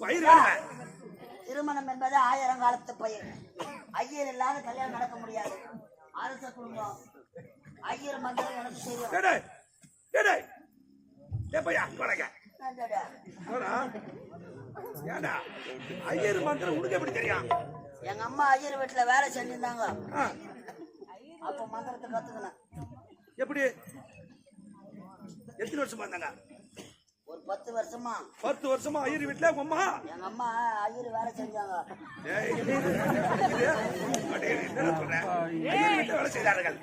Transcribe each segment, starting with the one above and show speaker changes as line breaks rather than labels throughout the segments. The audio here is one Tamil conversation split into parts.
பயிர்
திருமணம் என்பது 1000 காலத்து பயிர். ஐயர் இல்லாத கல்யாணம் நடக்க முடியாது. அரச குடும்பம் ஐயர் மந்திரம் எனக்கு தெரியும்.
ஐயர் மந்திரம் உனக்கு எப்படி தெரியும்?
எங்க அம்மா ஐயர் வீட்டுல வேலை செஞ்சிருந்தாங்க. அப்ப மந்திரத்தை கத்துக்கணும்.
எப்படி? எத்தனை வருஷமா இருந்தாங்க?
ஒரு 10 வருஷமா.
10 வருஷமா ஐயர் வீட்டுல உங்க அம்மா?
எங்க அம்மா ஐயர் வேலை செஞ்சாங்க.
வேலை செய்தார்கள்.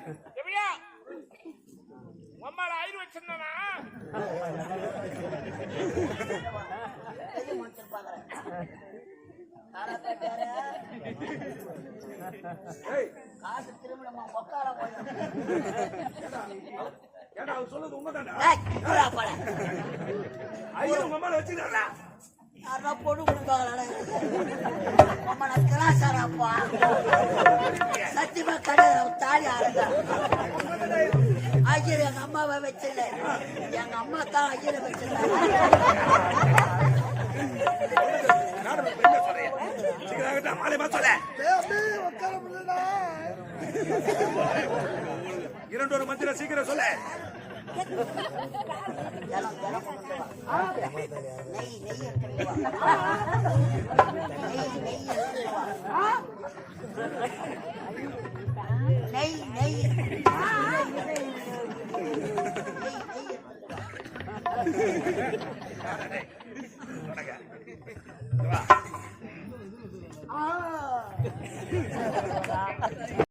காசு திருமணமா பொக்கால போய்
சொல்லுது உண்மைதானா?
வச்சுக்கிறா பொண்ணு கொடுப்பாங்களா? கிளாஸாராப்பா சத்தியமா கிடையாது. தாலி ஆறுதா ஐயர் எங்க அம்மாவை வச்சில்ல, எங்க அம்மா தான் ஐயரை வச்சிருந்தாங்க.
இரண்டொரு மந்திரம் சீக்கிரம் சொல்ல.
நெய் நெய் நெய்